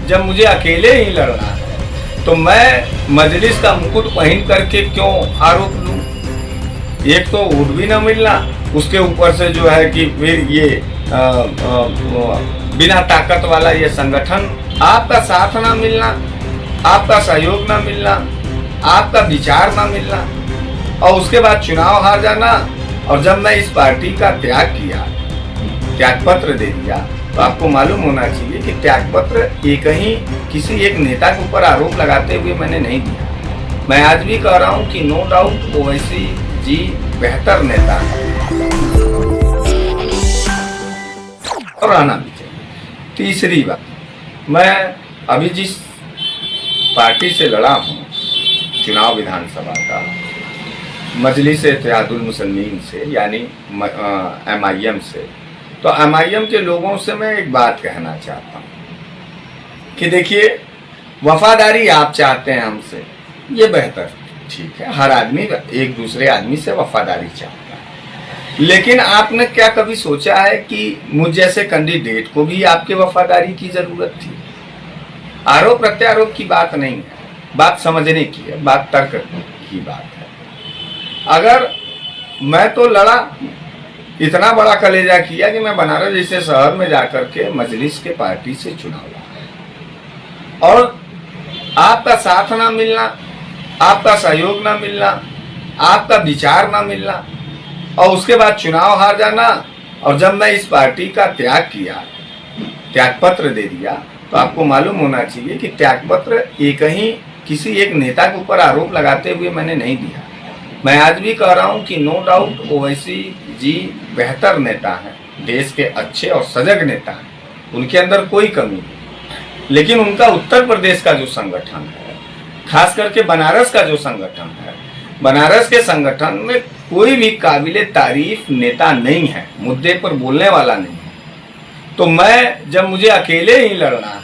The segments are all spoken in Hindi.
जब मुझे अकेले ही लड़ना है तो मैं मजलिस का मुकुट पहन करके क्यों आरोप लूं? एक तो वोट भी ना मिलना, उसके ऊपर से जो है कि फिर ये बिना ताकत वाला ये संगठन, आपका साथ ना मिलना, आपका सहयोग ना मिलना, आपका विचार ना मिलना, और उसके बाद चुनाव हार जाना। और जब मैं इस पार्टी का त्याग किया, त्याग पत्र दे दिया, तो आपको मालूम होना चाहिए कि त्याग पत्र एक ही किसी एक नेता के ऊपर आरोप लगाते हुए मैंने नहीं दिया। मैं आज भी कह रहा हूं कि नो डाउट ओवैसी जी बेहतर नेता है और आना भी चाहिए। तीसरी बात, मैं अभी जिस पार्टी से लड़ा हूं चुनाव विधानसभा का, मजलिस इत्तेहादुल मुस्लिमीन से, यानी MIM से, तो MIM के लोगों से मैं एक बात कहना चाहता हूं कि देखिए, वफादारी आप चाहते हैं हमसे, ये बेहतर, ठीक है, हर आदमी एक दूसरे आदमी से वफादारी चाहता है, लेकिन आपने क्या कभी सोचा है कि मुझ जैसे कैंडिडेट को भी आपके वफादारी की जरूरत थी? आरोप प्रत्यारोप की बात नहीं है, बात समझने की है, बात तर्क की बात है। अगर मैं तो लड़ा, इतना बड़ा कलेजा किया कि मैं बनारस जैसे शहर में जाकर के मजलिस के पार्टी से चुनाव लड़ा, और आपका साथ ना मिलना, आपका सहयोग ना मिलना, आपका विचार ना मिलना, और उसके बाद चुनाव हार जाना। और जब मैं इस पार्टी का त्याग किया, त्याग पत्र दे दिया, तो आपको मालूम होना चाहिए कि त्याग पत्र एक ही किसी एक नेता के ऊपर आरोप लगाते हुए मैंने नहीं दिया। मैं आज भी कह रहा हूं कि नो डाउट ओवैसी जी बेहतर नेता हैं, देश के अच्छे और सजग नेता हैं, उनके अंदर कोई कमी नहीं, लेकिन उनका उत्तर प्रदेश का जो संगठन है, खास करके बनारस का जो संगठन है, बनारस के संगठन में कोई भी काबिले तारीफ नेता नहीं है, मुद्दे पर बोलने वाला नहीं है। तो मैं, जब मुझे अकेले ही लड़ना है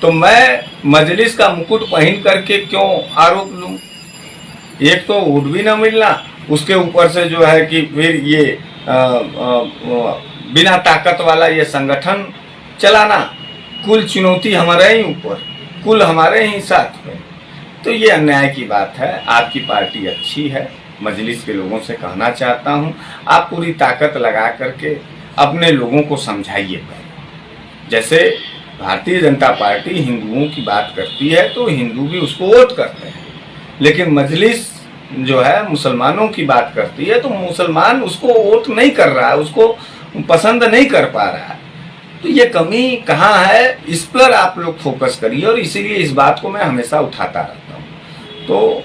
तो मैं मजलिस का मुकुट पहन करके क्यों आरोप लूं? एक तो वोट भी ना मिलना, उसके ऊपर से जो है कि फिर ये बिना ताकत वाला ये संगठन चलाना, कुल चुनौती हमारे ही ऊपर, कुल हमारे ही साथ में, तो ये अन्याय की बात है। आपकी पार्टी अच्छी है, मजलिस के लोगों से कहना चाहता हूं, आप पूरी ताकत लगा करके अपने लोगों को समझाइए। जैसे भारतीय जनता पार्टी हिंदुओं की बात करती है तो हिंदू भी उसको वोट करते हैं, लेकिन मजलिस जो है मुसलमानों की बात करती है तो मुसलमान उसको वोट नहीं कर रहा है, उसको पसंद नहीं कर पा रहा है। तो ये कमी कहाँ है, इस पर आप लोग फोकस करिए, और इसीलिए इस बात को मैं हमेशा उठाता रहता हूँ। तो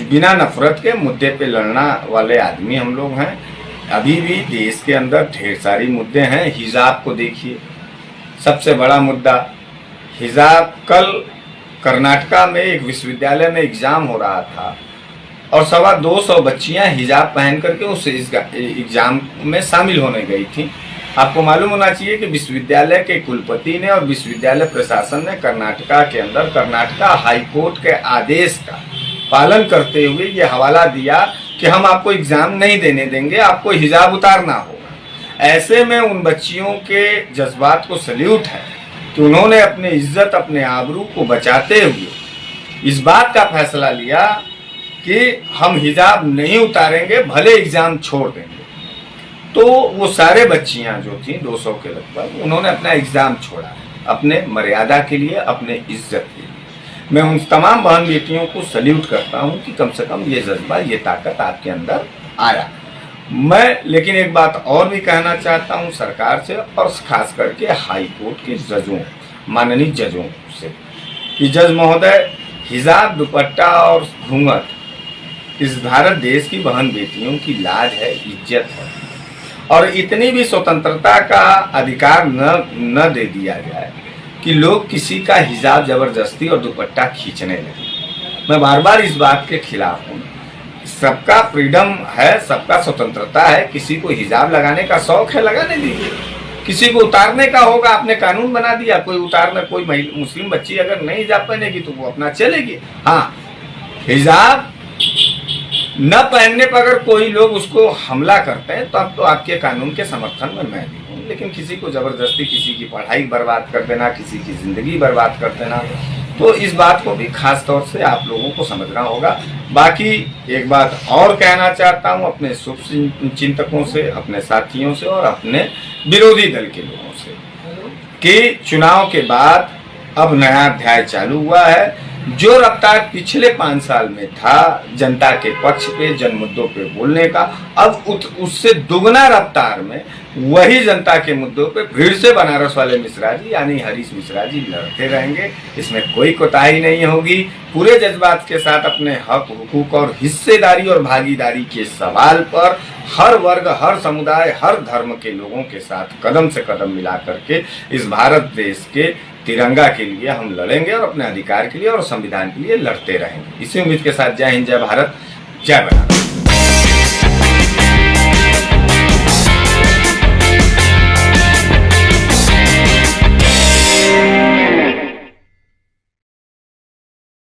बिना नफरत के मुद्दे पे लड़ना वाले आदमी हम लोग हैं। अभी भी देश के अंदर ढेर सारी मुद्दे हैं। हिजाब को देखिए, सबसे बड़ा मुद्दा हिजाब। कल कर्नाटका में एक विश्वविद्यालय में एग्जाम हो रहा था और 225 बच्चियां हिजाब पहन करके उस एग्जाम में शामिल होने गई थी। आपको मालूम होना चाहिए कि विश्वविद्यालय के कुलपति ने और विश्वविद्यालय प्रशासन ने कर्नाटका के अंदर कर्नाटका हाईकोर्ट के आदेश का पालन करते हुए ये हवाला दिया कि हम आपको एग्जाम नहीं देने देंगे, आपको हिजाब उतारना होगा। ऐसे में उन बच्चियों के जज्बात को सल्यूट है कि उन्होंने अपने इज्जत, अपने आबरू को बचाते हुए इस बात का फैसला लिया कि हम हिजाब नहीं उतारेंगे, भले एग्जाम छोड़ देंगे। तो वो सारे बच्चियां जो थी 200 के लगभग, उन्होंने अपना एग्जाम छोड़ा अपने मर्यादा के लिए, अपने इज्जत के लिए। मैं उन तमाम बहन बेटियों को सल्यूट करता हूं कि कम से कम ये जज्बा, ये ताकत आपके अंदर आया। मैं लेकिन एक बात और भी कहना चाहता हूं सरकार से, और खास करके हाई कोर्ट के जजों, माननीय जजों से, कि जज महोदय, हिजाब, दुपट्टा और घूंघट इस भारत देश की बहन बेटियों की लाज है, इज्जत है, और इतनी भी स्वतंत्रता का अधिकार न दे दिया जाए कि लोग किसी का हिजाब जबरदस्ती और दुपट्टा खींचने लगे। मैं बार बार इस बात के खिलाफ हूँ। सबका फ्रीडम है, सबका स्वतंत्रता है, किसी को हिजाब लगाने का शौक है, लगाने दीजिए, किसी को उतारने का होगा, आपने कानून बना दिया, कोई उतारना, कोई मुस्लिम बच्ची अगर नहीं हिजाब पहनेगी तो वो अपना चलेगी। हाँ, हिजाब न पहनने पर अगर कोई लोग उसको हमला करते हैं तो अब तो आपके कानून के समर्थन में मैं भी हूँ। नहीं, लेकिन किसी को ज़बरदस्ती किसी की पढ़ाई बर्बाद कर देना, किसी की ज़िंदगी बर्बाद कर देना, तो इस बात को भी खास तौर से आप लोगों को समझना होगा। बाकी एक बात और कहना चाहता हूँ अपने शुभ चिंतकों से, अपने साथियों से और अपने विरोधी दल के लोगों से कि चुनाव के बाद अब नया अध्याय चालू हुआ है। जो रफ्तार पिछले 5 साल में था जनता के पक्ष पे, जन मुद्दों पे बोलने का, अब उससे दुगना रफ्तार में वही जनता के मुद्दों पे फिर से बनारस वाले मिश्रा जी यानी हरीश मिश्रा जी लड़ते रहेंगे। इसमें कोई कोताही नहीं होगी। पूरे जज्बात के साथ अपने हक, हुकूक और हिस्सेदारी और भागीदारी के सवाल पर हर वर्ग, हर समुदाय, हर धर्म के लोगों के साथ कदम से कदम मिला करके इस भारत देश के तिरंगा के लिए हम लड़ेंगे और अपने अधिकार के लिए और संविधान के लिए लड़ते रहेंगे। इसी उम्मीद के साथ जय हिंद, जय भारत, जय बनारस।